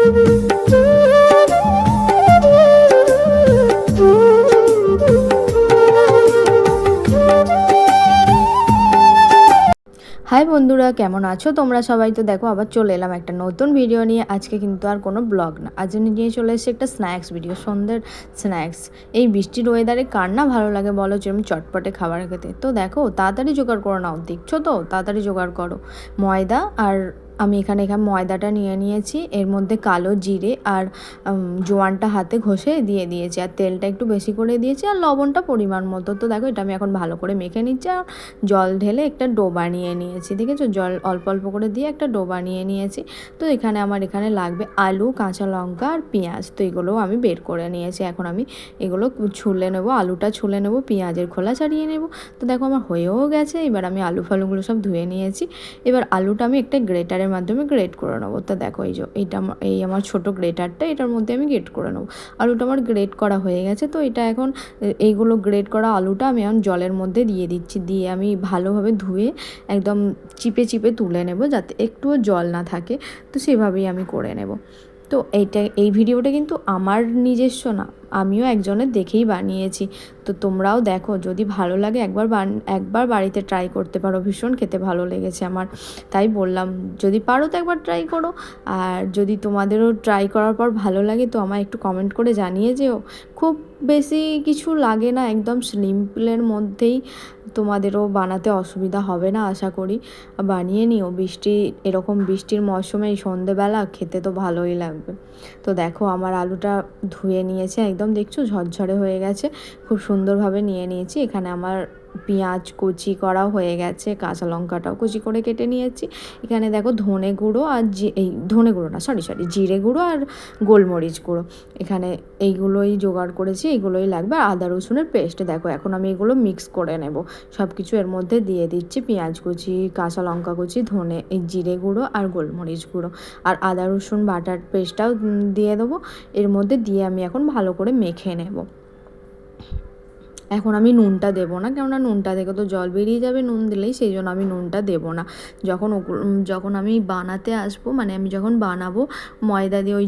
High বন্ধুরা, কেমন আছো তোমরা সবাই? তো দেখো আবার চলে এলাম একটা নতুন ভিডিও নিয়ে। আজকে কিন্তু আর কোনো ব্লগ না, আজ নিয়ে চলে এসেছি একটা স্ন্যাক্স ভিডিও, সন্ধ্যের স্ন্যাক্স। এই বৃষ্টির ওয়েদারে কার না ভালো লাগে বলো, যেরকম চটপটে খাবার খেতে। তো দেখো তাড়াতাড়ি জোগাড় করো, নাও দেখছো তো, তাড়াতাড়ি জোগাড় করো। ময়দা আর আমি এখানে ময়দাটা নিয়ে নিয়েছি, এর মধ্যে কালো জিরে আর জোয়ানটা হাতে ঘষে দিয়ে দিয়েছি, আর তেলটা একটু বেশি করে দিয়েছি, আর লবণটা পরিমাণ মতো। তো দেখো এটা আমি এখন ভালো করে মেখে নিচ্ছি, আর জল ঢেলে একটা ডো বানিয়ে নিয়েছি। দেখেছো, জল অল্প অল্প করে দিয়ে একটা ডো বানিয়ে নিয়েছি। তো এখানে লাগবে আলু, কাঁচা লঙ্কা আর পেঁয়াজ। তো এগুলোও আমি বের করে নিয়েছি। এখন আমি এগুলো ছুলে নেবো, আলুটা ছুলে নেবো, পেঁয়াজের খোলা ছাড়িয়ে নেব। তো দেখো আমার হয়েও গেছে। এবার আমি আলু ফালুগুলো সব ধুয়ে নিয়েছি। এবার আলুটা আমি একটা গ্রেটারের মাধ্যমে গ্রেট করে নেবো। তো দেখো এই আমার ছোটো গ্রেটারটা, এটার মধ্যে আমি গ্রেট করে নেবো। আলুটা আমার গ্রেট করা হয়ে গেছে। তো এটা এখন এইগুলো গ্রেট করা আলুটা আমি এখন জলের মধ্যে দিয়ে দিচ্ছি, দিয়ে আমি ভালোভাবে ধুয়ে একদম চিপে চিপে তুলে নেব, যাতে একটুও জল না থাকে। তো সেভাবেই আমি করে নেব। তো এই ভিডিওটা কিন্তু আমার নিজস্ব না, আমিও একজনের দেখেই বানিয়েছি। তো তোমরাও দেখো, যদি ভালো লাগে একবার বাড়িতে ট্রাই করতে পারো, ভীষণ খেতে ভালো লেগেছে আমার, তাই বললাম যদি পারো তো একবার ট্রাই করো। আর যদি তোমাদেরও ট্রাই করার পর ভালো লাগে তো আমায় একটু কমেন্ট করে জানিয়ে যেও। খুব বেশি কিছু লাগে না, একদম সিম্পলের মধ্যেই, তোমাদেরও বানাতে অসুবিধা হবে না আশা করি। বানিয়ে নিও, এরকম বৃষ্টির মৌসুমে এই সন্ধেবেলা খেতে তো ভালোই লাগবে। তো দেখো আমার আলুটা ধুয়ে নিয়েছে, একদম দেখছো ঝরঝরে হয়ে গেছে, খুব সুন্দরভাবে নিয়ে নিয়েছি। এখানে আমার পেঁয়াজ কুচি করা হয়ে গেছে, কাঁচা লঙ্কাটাও কুচি করে কেটে নিয়েছি। এখানে দেখো ধনে গুঁড়ো আর ধনে গুঁড়ো না, সরি জিরে গুঁড়ো আর গোলমরিচ গুঁড়ো, এখানে এইগুলোই জোগাড় করেছি, এইগুলোই লাগবে। আর আদা রসুনের পেস্ট। দেখো এখন আমি এগুলো মিক্স করে নেব, সব কিছু এর মধ্যে দিয়ে দিচ্ছি, পেঁয়াজ কুচি, কাঁচা লঙ্কা কুচি, জিরে গুঁড়ো আর গোলমরিচ গুঁড়ো, আর আদা রসুন বাটার পেস্টটাও দিয়ে দেবো এর মধ্যে। দিয়ে আমি এখন ভালো করে মেখে নেব। এখন আমি নুনটা দেবো না, কেননা নুনটা থেকে তো জল বেরিয়ে যাবে নুন দিলেই, সেই জন্য আমি নুনটা দেবো না। যখন আমি বানাতে আসবো, মানে আমি যখন বানাবো ময়দা দিয়ে ওই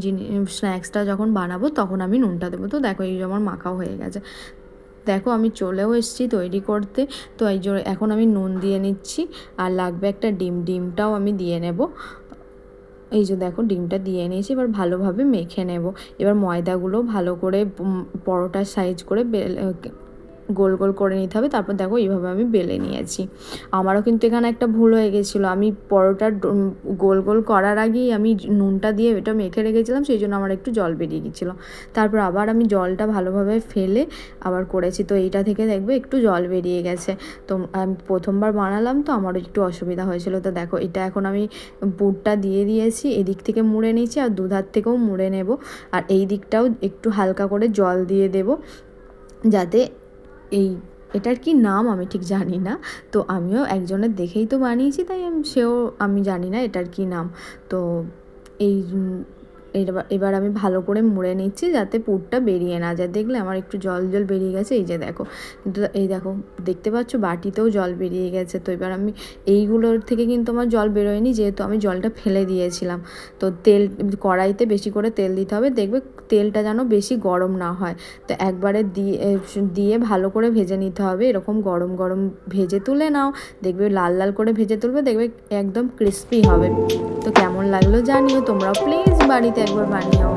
স্ন্যাক্সটা যখন বানাবো, তখন আমি নুনটা দেবো। তো দেখো এই যে আমার মাখাও হয়ে গেছে। দেখো আমি চলেও এসেছি তৈরি করতে। তো এখন আমি নুন দিয়ে নিচ্ছি, আর লাগবে একটা ডিমটাও আমি দিয়ে নেব। এই যে দেখো ডিমটা দিয়ে নিয়েছি, এবার ভালোভাবে মেখে নেব। এবার ময়দাগুলো ভালো করে পরোটার সাইজ করে গোল গোল করে নিতে হবে। তারপর দেখো এইভাবে আমি বেলে নিয়েছি। আমারও কিন্তু এখানে একটা ভুল হয়ে গেছিলো, আমি পরোটার গোল গোল করার আগেই আমি নুনটা দিয়ে এটা মেখে রেখেছিলাম, সেই জন্য আমার একটু জল বেরিয়ে গেছিলো। তারপর আবার আমি জলটা ভালোভাবে ফেলে আবার করেছি। তো এইটা থেকে দেখবে একটু জল বেরিয়ে গেছে। তো আমি প্রথমবার বানালাম, তো আমারও একটু অসুবিধা হয়েছিল। তো দেখো এটা এখন আমি পুরটা দিয়ে দিয়েছি, এদিক থেকে মুড়ে নিয়েছি, আর দুধার থেকেও মুড়ে নেব। আর এই দিকটাও একটু হালকা করে জল দিয়ে দেব, যাতে এটার কি নাম আমি ঠিক জানি না। তো আমিও একজনের দেখেই তো বানিয়েছি, তাই আমি জানি না এটার কি নাম। তো এই এবার আমি ভালো করে মুড়ে নিচ্ছি, যাতে পুরটা বেরিয়ে না যায়। দেখলে আমার একটু জল বেরিয়ে গেছে, এই যে দেখো। কিন্তু এই দেখো দেখতে পাচ্ছ বাটিতেও জল বেরিয়ে গেছে। তো এবার আমি এইগুলোর থেকে কিন্তু আমার জল বেরোয়নি, যেহেতু আমি জলটা ফেলে দিয়েছিলাম। তো কড়াইতে বেশি করে তেল দিতে হবে, দেখবে তেলটা যেন বেশি গরম না হয়। তো একবারে দিয়ে ভালো করে ভেজে নিতে হবে, এরকম গরম গরম ভেজে তুলে নাও, দেখবে লাল লাল করে ভেজে তুলবে, দেখবে একদম ক্রিস্পি হবে। তো কেমন লাগলো জানিও, তোমরা প্লিজ বাড়িতে একবার বানিও।